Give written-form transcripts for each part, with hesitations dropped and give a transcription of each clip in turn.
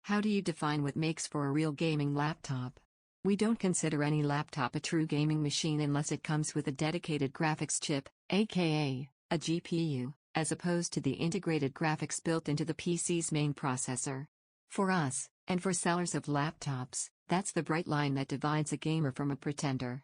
How do you define what makes for a real gaming laptop? We don't consider any laptop a true gaming machine unless it comes with a dedicated graphics chip, aka a GPU, as opposed to the integrated graphics built into the PC's main processor. For us, and for sellers of laptops, that's the bright line that divides a gamer from a pretender.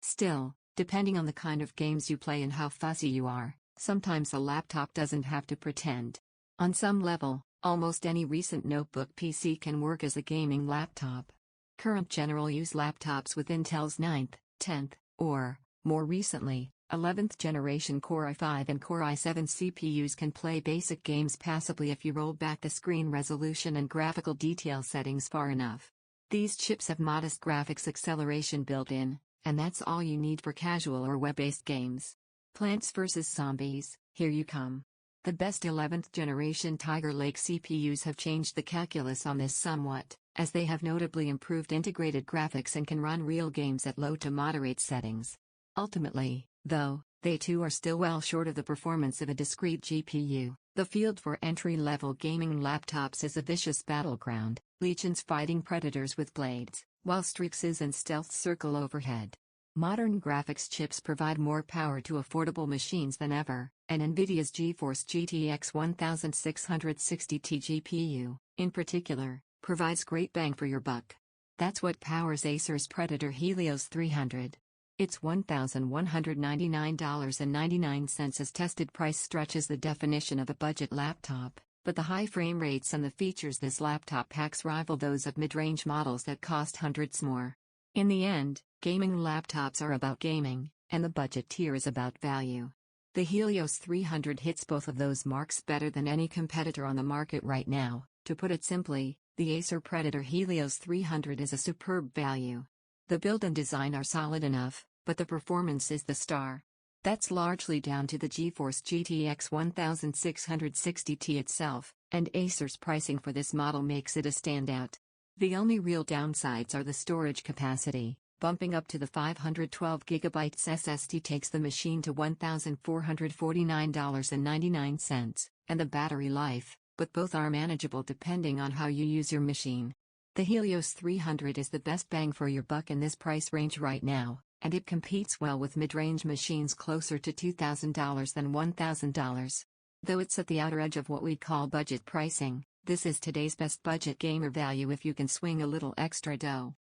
Still, depending on the kind of games you play and how fussy you are, sometimes a laptop doesn't have to pretend. On some level, almost any recent notebook PC can work as a gaming laptop. Current general use laptops with Intel's 9th, 10th, or, more recently, 11th generation Core i5 and Core i7 CPUs can play basic games passably if you roll back the screen resolution and graphical detail settings far enough. These chips have modest graphics acceleration built in, and that's all you need for casual or web-based games. Plants vs. Zombies, here you come. The best 11th generation Tiger Lake CPUs have changed the calculus on this somewhat, as they have notably improved integrated graphics and can run real games at low to moderate settings. Ultimately, though, they too are still well short of the performance of a discrete GPU. The field for entry-level gaming laptops is a vicious battleground, legions fighting predators with blades, while streaks and stealth circle overhead. Modern graphics chips provide more power to affordable machines than ever, and NVIDIA's GeForce GTX 1660T GPU, in particular, provides great bang for your buck. That's what powers Acer's Predator Helios 300. Its $1,199.99 as tested price stretches the definition of a budget laptop, but the high frame rates and the features this laptop packs rival those of mid-range models that cost hundreds more. In the end, gaming laptops are about gaming, and the budget tier is about value. The Helios 300 hits both of those marks better than any competitor on the market right now. To put it simply, the Acer Predator Helios 300 is a superb value. The build and design are solid enough, but the performance is the star. That's largely down to the GeForce GTX 1660T itself, and Acer's pricing for this model makes it a standout. The only real downsides are the storage capacity. Bumping up to the 512GB SSD takes the machine to $1,449.99, and the battery life, but both are manageable depending on how you use your machine. The Helios 300 is the best bang for your buck in this price range right now, and it competes well with mid-range machines closer to $2,000 than $1,000. Though it's at the outer edge of what we'd call budget pricing, this is today's best budget gamer value if you can swing a little extra dough.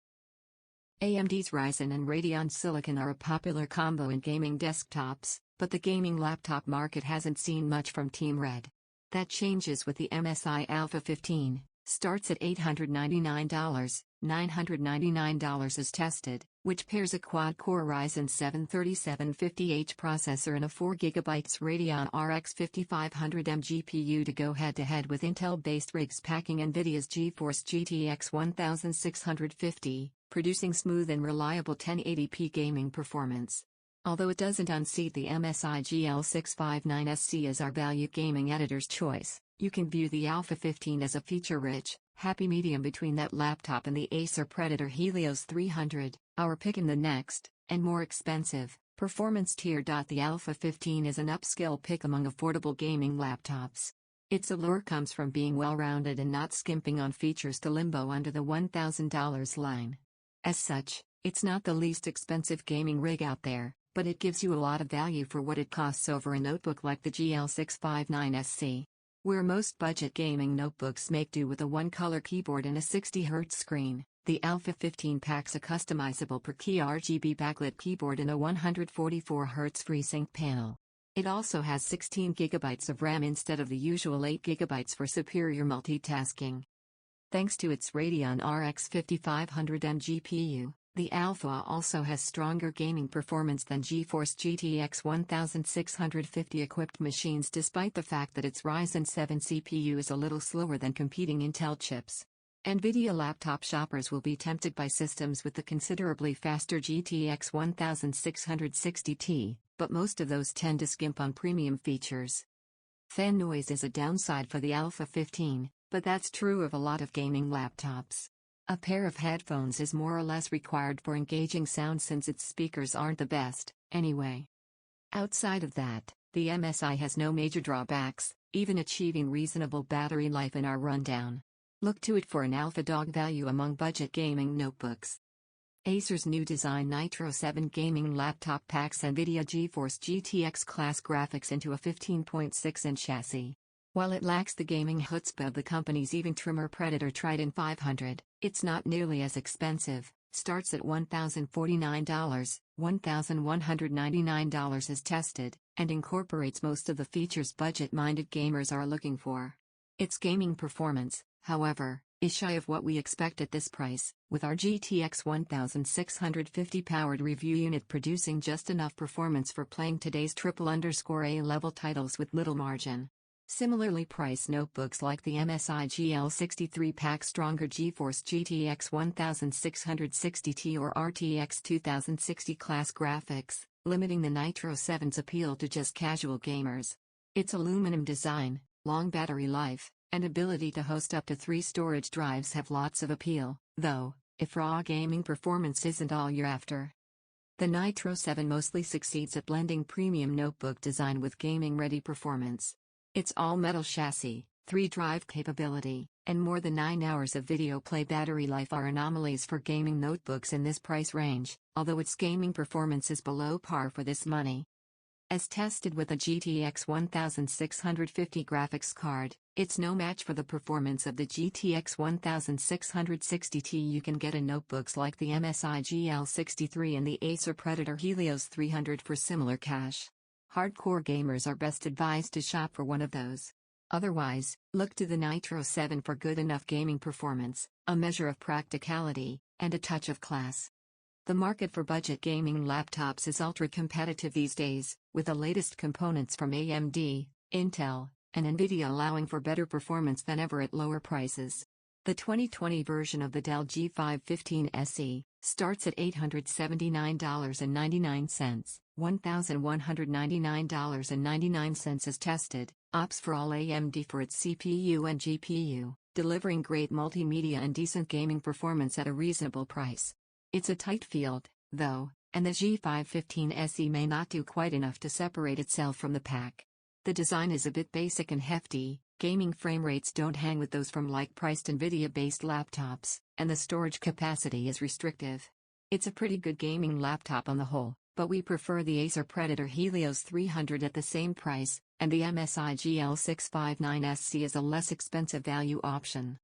AMD's Ryzen and Radeon Silicon are a popular combo in gaming desktops, but the gaming laptop market hasn't seen much from Team Red. That changes with the MSI Alpha 15, starts at $899, $999 as tested, which pairs a quad-core Ryzen 7 3750H processor and a 4GB Radeon RX 5500M GPU to go head-to-head with Intel-based rigs packing NVIDIA's GeForce GTX 1650, producing smooth and reliable 1080p gaming performance. Although it doesn't unseat the MSI GL659SC as our value gaming editor's choice, you can view the Alpha 15 as a feature-rich, happy medium between that laptop and the Acer Predator Helios 300, our pick in the next, and more expensive, performance tier. The Alpha 15 is an upscale pick among affordable gaming laptops. Its allure comes from being well-rounded and not skimping on features to limbo under the $1,000 line. As such, it's not the least expensive gaming rig out there, but it gives you a lot of value for what it costs over a notebook like the GL659SC. Where most budget gaming notebooks make do with a one-color keyboard and a 60Hz screen, the Alpha 15 packs a customizable per-key RGB backlit keyboard and a 144Hz FreeSync panel. It also has 16GB of RAM instead of the usual 8GB for superior multitasking. Thanks to its Radeon RX 5500M GPU, the Alpha also has stronger gaming performance than GeForce GTX 1650 equipped machines despite the fact that its Ryzen 7 CPU is a little slower than competing Intel chips. NVIDIA laptop shoppers will be tempted by systems with the considerably faster GTX 1660T, but most of those tend to skimp on premium features. Fan noise is a downside for the Alpha 15, but that's true of a lot of gaming laptops. A pair of headphones is more or less required for engaging sound since its speakers aren't the best, anyway. Outside of that, the MSI has no major drawbacks, even achieving reasonable battery life in our rundown. Look to it for an alpha dog value among budget gaming notebooks. Acer's new design Nitro 7 gaming laptop packs NVIDIA GeForce GTX class graphics into a 15.6-inch chassis. While it lacks the gaming chutzpah of the company's even trimmer Predator Trident 500, it's not nearly as expensive, starts at $1,049, $1,199 as tested, and incorporates most of the features budget-minded gamers are looking for. Its gaming performance, however, is shy of what we expect at this price, with our GTX 1650 powered review unit producing just enough performance for playing today's AAA level titles with little margin. Similarly priced notebooks like the MSI GL63 pack stronger GeForce GTX 1660T or RTX 2060 class graphics, limiting the Nitro 7's appeal to just casual gamers. Its aluminum design, long battery life, and ability to host up to 3 storage drives have lots of appeal, though, if raw gaming performance isn't all you're after. The Nitro 7 mostly succeeds at blending premium notebook design with gaming-ready performance. Its all-metal chassis, 3-drive capability, and more than 9 hours of video play battery life are anomalies for gaming notebooks in this price range, although its gaming performance is below par for this money. As tested with a GTX 1650 graphics card, it's no match for the performance of the GTX 1660T you can get in notebooks like the MSI GL63 and the Acer Predator Helios 300 for similar cash. Hardcore gamers are best advised to shop for one of those. Otherwise, look to the Nitro 7 for good enough gaming performance, a measure of practicality, and a touch of class. The market for budget gaming laptops is ultra-competitive these days, with the latest components from AMD, Intel, and NVIDIA allowing for better performance than ever at lower prices. The 2020 version of the Dell G515 SE starts at $879.99, $1,199.99 as tested, opts for all AMD for its CPU and GPU, delivering great multimedia and decent gaming performance at a reasonable price. It's a tight field, though, and the G515 SE may not do quite enough to separate itself from the pack. The design is a bit basic and hefty, gaming frame rates don't hang with those from like-priced NVIDIA-based laptops, and the storage capacity is restrictive. It's a pretty good gaming laptop on the whole, but we prefer the Acer Predator Helios 300 at the same price, and the MSI GL659SC is a less expensive value option.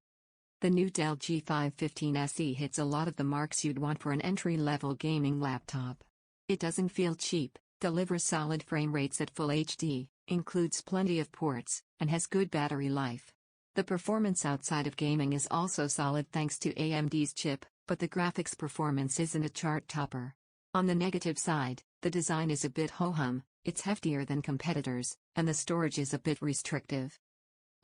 The new Dell G515 SE hits a lot of the marks you'd want for an entry-level gaming laptop. It doesn't feel cheap, delivers solid frame rates at Full HD, includes plenty of ports, and has good battery life. The performance outside of gaming is also solid thanks to AMD's chip, but the graphics performance isn't a chart topper. On the negative side, the design is a bit ho-hum, it's heftier than competitors, and the storage is a bit restrictive.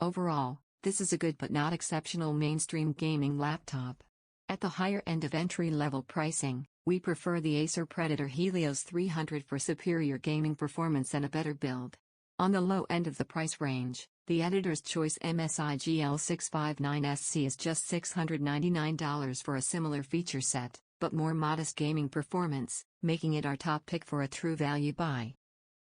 Overall, this is a good but not exceptional mainstream gaming laptop. At the higher end of entry-level pricing, we prefer the Acer Predator Helios 300 for superior gaming performance and a better build. On the low end of the price range, the Editor's Choice MSI GL659SC is just $699 for a similar feature set, but more modest gaming performance, making it our top pick for a true value buy.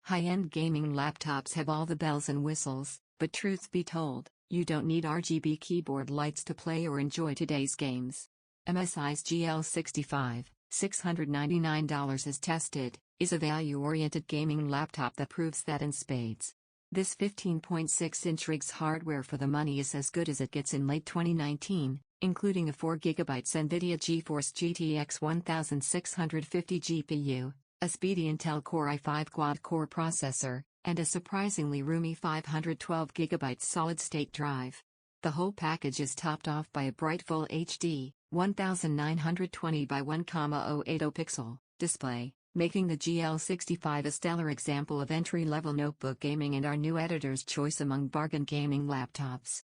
High-end gaming laptops have all the bells and whistles, but truth be told, you don't need RGB keyboard lights to play or enjoy today's games. MSI's GL65, $699 as tested, is a value-oriented gaming laptop that proves that in spades. This 15.6-inch rigs hardware for the money is as good as it gets in late 2019, including a 4GB NVIDIA GeForce GTX 1650 GPU, a speedy Intel Core i5 quad-core processor, and a surprisingly roomy 512GB solid-state drive. The whole package is topped off by a bright Full HD, 1920 by 1080 pixel display, making the GL65 a stellar example of entry-level notebook gaming and our new Editor's Choice among bargain gaming laptops.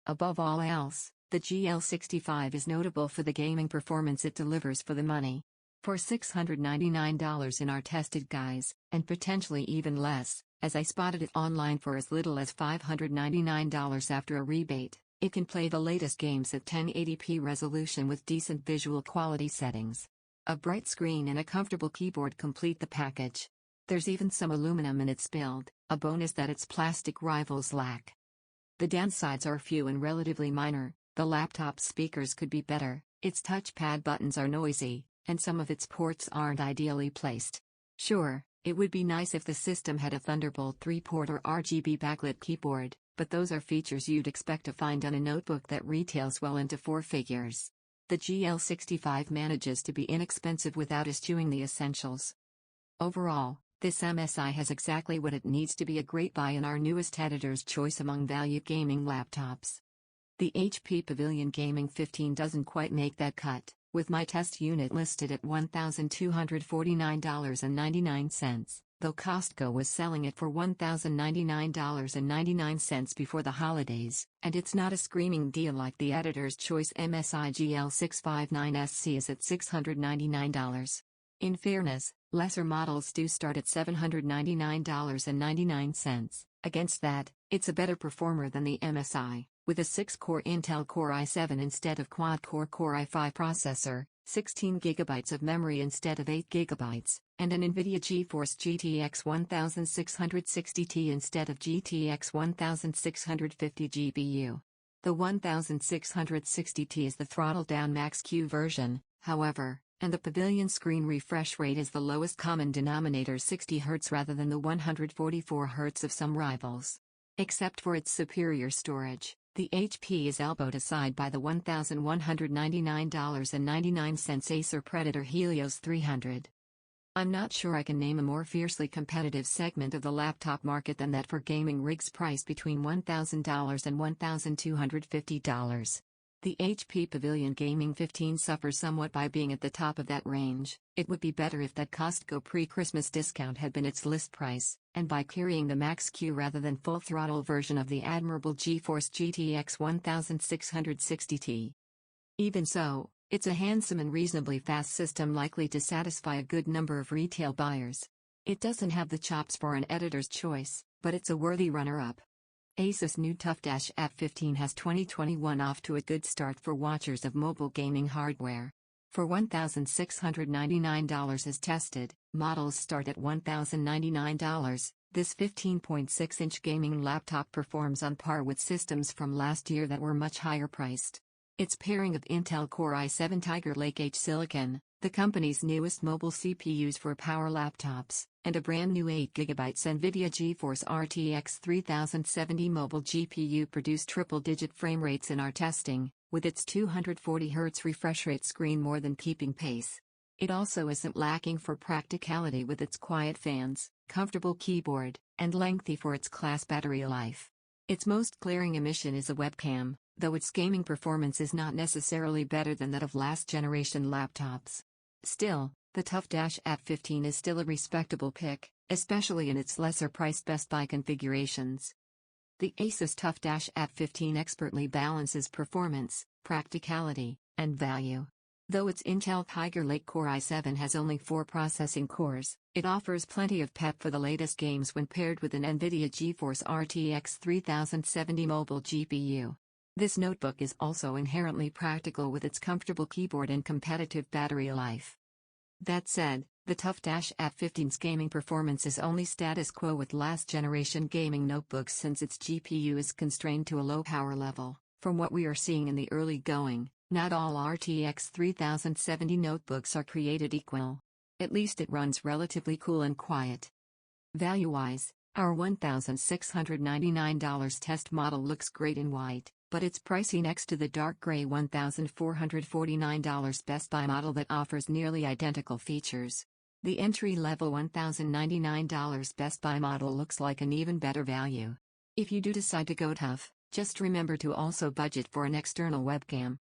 Above all else, the GL65 is notable for the gaming performance it delivers for the money. For $699 in our tested guise, and potentially even less, as I spotted it online for as little as $599 after a rebate, it can play the latest games at 1080p resolution with decent visual quality settings. A bright screen and a comfortable keyboard complete the package. There's even some aluminum in its build, a bonus that its plastic rivals lack. The downsides are few and relatively minor, The laptop's speakers could be better, its touchpad buttons are noisy, and some of its ports aren't ideally placed. Sure, it would be nice if the system had a Thunderbolt 3 port or RGB backlit keyboard, but those are features you'd expect to find on a notebook that retails well into four figures. The GL65 manages to be inexpensive without eschewing the essentials. Overall, this MSI has exactly what it needs to be a great buy in our newest editor's choice among value gaming laptops. The HP Pavilion Gaming 15 doesn't quite make that cut, with my test unit listed at $1,249.99, though Costco was selling it for $1,099.99 before the holidays, and it's not a screaming deal like the editor's choice MSI GL659SC is at $699. In fairness, lesser models do start at $799.99. Against that, it's a better performer than the MSI, with a 6-core Intel Core i7 instead of quad-core Core i5 processor, 16 GB of memory instead of 8 GB, and an NVIDIA GeForce GTX 1660T instead of GTX 1650 GPU. The 1660T is the throttle-down Max-Q version, however, and the Pavilion screen refresh rate is the lowest common denominator 60 Hz rather than the 144 Hz of some rivals. Except for its superior storage, the HP is elbowed aside by the $1,199.99 Acer Predator Helios 300. I'm not sure I can name a more fiercely competitive segment of the laptop market than that for gaming rigs priced between $1,000 and $1,250. The HP Pavilion Gaming 15 suffers somewhat by being at the top of that range. It would be better if that Costco pre-Christmas discount had been its list price, and by carrying the Max-Q rather than full-throttle version of the admirable GeForce GTX 1660T. Even so, it's a handsome and reasonably fast system likely to satisfy a good number of retail buyers. It doesn't have the chops for an editor's choice, but it's a worthy runner-up. Asus new TUF F15 has 2021 off to a good start for watchers of mobile gaming hardware. For $1,699 as tested, models start at $1,099. This 15.6-inch gaming laptop performs on par with systems from last year that were much higher priced. Its pairing of Intel Core i7 Tiger Lake H Silicon, the company's newest mobile CPUs for power laptops, and a brand new 8GB NVIDIA GeForce RTX 3070 mobile GPU produced triple-digit frame rates in our testing, with its 240Hz refresh rate screen more than keeping pace. It also isn't lacking for practicality with its quiet fans, comfortable keyboard, and lengthy for its class battery life. Its most glaring omission is a webcam, though its gaming performance is not necessarily better than that of last-generation laptops. Still, the TUF F15 is still a respectable pick, especially in its lesser-priced Best Buy configurations. The Asus TUF F15 expertly balances performance, practicality, and value. Though its Intel Tiger Lake Core i7 has only 4 processing cores, it offers plenty of pep for the latest games when paired with an NVIDIA GeForce RTX 3070 mobile GPU. This notebook is also inherently practical with its comfortable keyboard and competitive battery life. That said, the TUF F15's gaming performance is only status quo with last-generation gaming notebooks since its GPU is constrained to a low power level. From what we are seeing in the early going, not all RTX 3070 notebooks are created equal. At least it runs relatively cool and quiet. Value-wise, our $1,699 test model looks great in white, but it's pricey next to the dark gray $1,449 Best Buy model that offers nearly identical features. The entry-level $1,099 Best Buy model looks like an even better value. If you do decide to go TUF, just remember to also budget for an external webcam.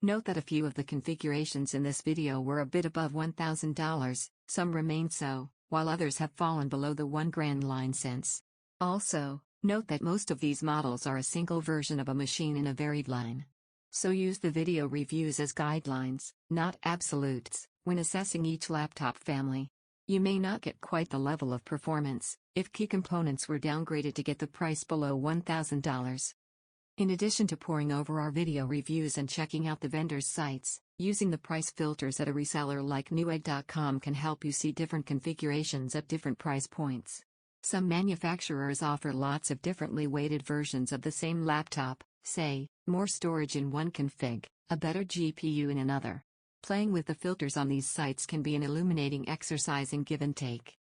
Note that a few of the configurations in this video were a bit above $1,000, some remain so, while others have fallen below the $1,000 line since. Also, note that most of these models are a single version of a machine in a varied line. So use the video reviews as guidelines, not absolutes, when assessing each laptop family. You may not get quite the level of performance if key components were downgraded to get the price below $1,000. In addition to poring over our video reviews and checking out the vendors' sites, using the price filters at a reseller like Newegg.com can help you see different configurations at different price points. Some manufacturers offer lots of differently weighted versions of the same laptop, say, More storage in one config, a better GPU in another. Playing with the filters on these sites can be an illuminating exercise in give and take.